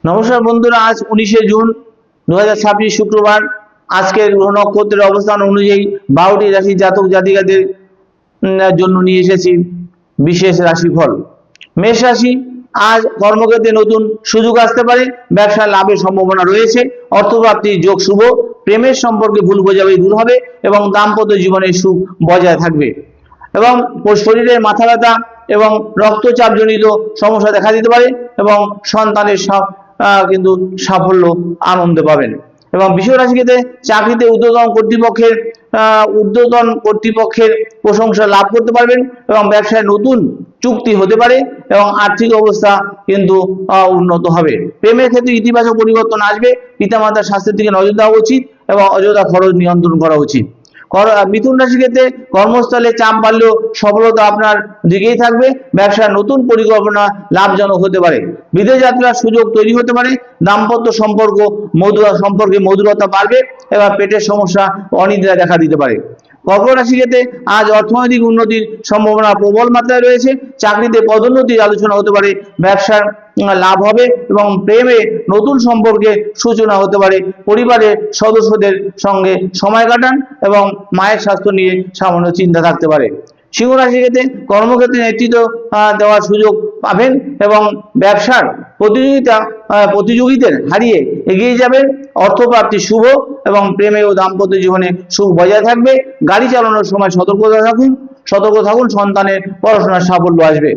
নমস্কার বন্ধুরা, আজ 19শে জুন 2026 শুক্রবার। আজকের গ্রহ নক্ষত্রের অবস্থান অনুযায়ী 12টি রাশি জাতক জাতিকাদের জন্য নিয়ে এসেছি বিশেষ রাশিফল। মেষ রাশি, আজ কর্মক্ষেত্রে নতুন সুযোগ আসতে পারে, ব্যবসায় লাভের সম্ভাবনা রয়েছে, অর্থপ্রাপ্তির যোগ শুভ, প্রেমের সম্পর্কে ভুল বোঝাবুঝি দূর হবে এবং দাম্পত্য জীবনের সুখ বজায় থাকবে। এবং শরীরের মাথা ব্যথা এবং রক্তচাপ জনিত সমস্যা দেখা দিতে পারে এবং সন্তানের কিন্তু সাফল্য আনন্দ পাবেন। এবং বৃষ রাশিতে চাকরিতে ঊর্ধ্বতন কর্তৃপক্ষের প্রশংসা লাভ করতে পারবেন এবং ব্যবসায় নতুন চুক্তি হতে পারে এবং আর্থিক অবস্থা কিন্তু উন্নত হবে। প্রেমের ক্ষেত্রে ইতিবাচক পরিবর্তন আসবে, পিতামাতার স্বাস্থ্যের দিকে নজর দেওয়া উচিত এবং অযথা খরচ নিয়ন্ত্রণ করা উচিত। মিথুন রাশি ক্ষেত্রে কর্মস্থলে চাপ বাড়লেও সফলতা আপনার দিকেই থাকবে, ব্যবসার নতুন পরিকল্পনা লাভজনক হতে পারে, বিদেশ যাত্রার সুযোগ তৈরি হতে পারে, দাম্পত্য সম্পর্কে মধুরতা বাড়বে এবং পেটের সমস্যা অনিদ্রা দেখা দিতে পারে। কর্কট রাশি ক্ষেত্রে আজ অর্থনৈতিক উন্নতির সম্ভাবনা প্রবল মাত্রায় রয়েছে, চাকরিতে পদোন্নতির আলোচনা হতে পারে, ব্যবসার লাভ হবে এবং প্রেমে নতুন সম্পর্কে সূচনা হতে পারে। পরিবারের সদস্যদের সঙ্গে সময় কাটান এবং মায়ের স্বাস্থ্য নিয়ে সামান্য চিন্তা থাকতে পারে। সিংহ রাশি ক্ষেত্রে কর্মক্ষেত্রে নেতৃত্ব দেওয়ার সুযোগ পাবেন এবং ব্যবসার প্রতিযোগীদের হারিয়ে এগিয়ে যাবেন, অর্থপ্রাপ্তি শুভ এবং প্রেমে ও দাম্পত্য জীবনে সুখ বজায় থাকবে। গাড়ি চালানোর সময় সতর্ক থাকুন, সন্তানের পড়াশোনার সাফল্য আসবে।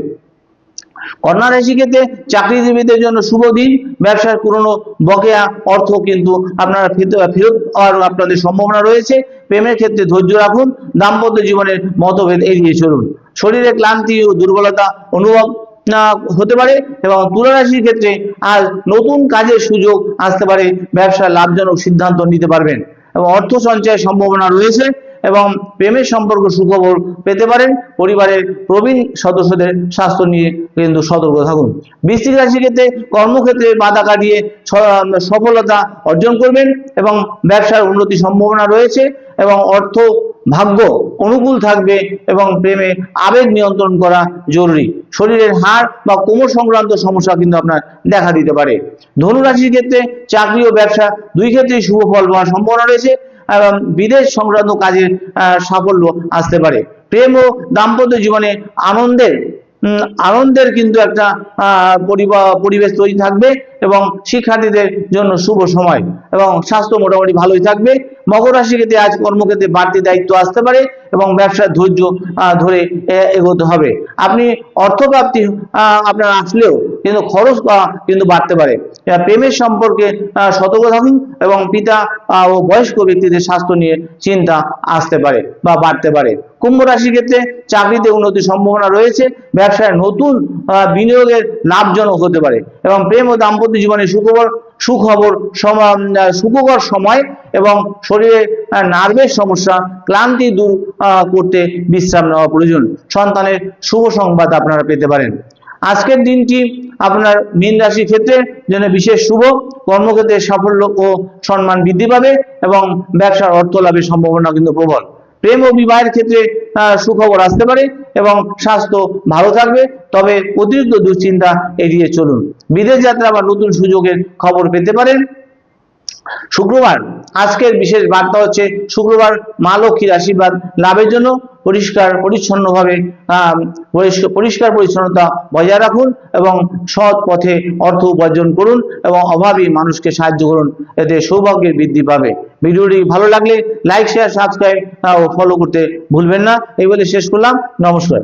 কন্যা রাশি ক্ষেত্রে চাকরিজীবীদের জন্য শুভ দিন, ব্যবসার পুরনো বকেয়া অর্থ কিন্তু আপনারা ফেরত পাওয়ার আপনাদের সম্ভাবনা রয়েছে। প্রেমের ক্ষেত্রে ধৈর্য রাখুন, দাম্পত্য জীবনের মতভেদ এড়িয়ে চলুন। শরীরে ক্লান্তি ও দুর্বলতা অনুভব হতে পারে এবং তুলা রাশির ক্ষেত্রে আজ নতুন কাজের সুযোগ আসতে পারে, ব্যবসায় লাভজনক সিদ্ধান্ত নিতে পারবেন এবং অর্থ সঞ্চয়ের সম্ভাবনা রয়েছে এবং প্রেমের সম্পর্ক সুখবর পেতে পারেন। পরিবারের প্রবীণ সদস্যদের স্বাস্থ্য নিয়ে কিন্তু সতর্ক থাকুন। বৃশ্চিক রাশির ক্ষেত্রে কর্মক্ষেত্রে বাধা কাটিয়ে সফলতা অর্জন করবেন এবং ব্যবসার উন্নতির সম্ভাবনা রয়েছে এবং অর্থ ভাগ্য অনুকূল থাকবে এবং প্রেমে আবেগ নিয়ন্ত্রণ করা জরুরি। শরীরের হাড় বা কোমর সংক্রান্ত সমস্যা কিন্তু আপনার দেখা দিতে পারে। ধনু রাশির ক্ষেত্রে চাকরি ও ব্যবসা দুই ক্ষেত্রেই শুভ ফল পাওয়ার সম্ভাবনা রয়েছে এবং বিদেশ সংক্রান্ত কাজে সাফল্য আসতে পারে। প্রেম ও দাম্পত্য জীবনে আনন্দের কিন্তু একটা পরিবেশ তৈরি থাকবে এবং শিক্ষার্থীদের জন্য শুভ সময় এবং স্বাস্থ্য মোটামুটি ভালোই থাকবে। মকর রাশি ক্ষেত্রে আজ কর্মক্ষেত্রে বাড়তি দায়িত্ব আসতে পারে এবং ব্যবসার ধৈর্য ধরে এগোতে হবে। আপনি অর্থপ্রাপ্তি আপনার আসলেও কিন্তু খরচ কিন্তু বাড়তে পারে। প্রেমের সম্পর্কে সতর্ক থাকুন এবং পিতা ও বয়স্ক ব্যক্তিদের স্বাস্থ্য নিয়ে চিন্তা আসতে পারে বা বাড়তে পারে। কুম্ভ রাশির ক্ষেত্রে চাকরিতে উন্নতির সম্ভাবনা রয়েছে, ব্যবসায় নতুন বিনিয়োগের লাভজনক হতে পারে এবং প্রেম ও দাম্পত্য জীবনে সুখকর সময় এবং শরীরে নার্ভের সমস্যা ক্লান্তি দূর করতে বিশ্রাম নেওয়া প্রয়োজন। সন্তানের শুভ সংবাদ আপনারা পেতে পারেন। আজকের দিনটি আপনার মীন রাশির ক্ষেত্রে জন্য বিশেষ শুভ, কর্মক্ষেত্রে সাফল্য ও সম্মান বৃদ্ধি পাবে এবং ব্যবসার অর্থ লাভের সম্ভাবনা কিন্তু প্রবল। প্রেম ও বিবাহের ক্ষেত্রে সুখবর আসতে পারে এবং স্বাস্থ্য ভালো থাকবে, তবে অতিরিক্ত দুশ্চিন্তা এড়িয়ে চলুন। বিদেশ যাত্রা বা নতুন সুযোগের খবর পেতে পারেন। শুক্রবার, আজকের বিশেষ বার্তা হচ্ছে শুক্রবার মা লক্ষ্মীর আশীর্বাদ লাভের জন্য পরিষ্কার পরিচ্ছন্নতা বজায় রাখুন এবং সৎ পথে অর্থ উপার্জন করুন এবং অভাবী মানুষকে সাহায্য করুন, এতে সৌভাগ্যের বৃদ্ধি পাবে। ভিডিওটি ভালো লাগলে লাইক, শেয়ার, সাবস্ক্রাইব ও ফলো করতে ভুলবেন না। এই বলে শেষ করলাম। নমস্কার।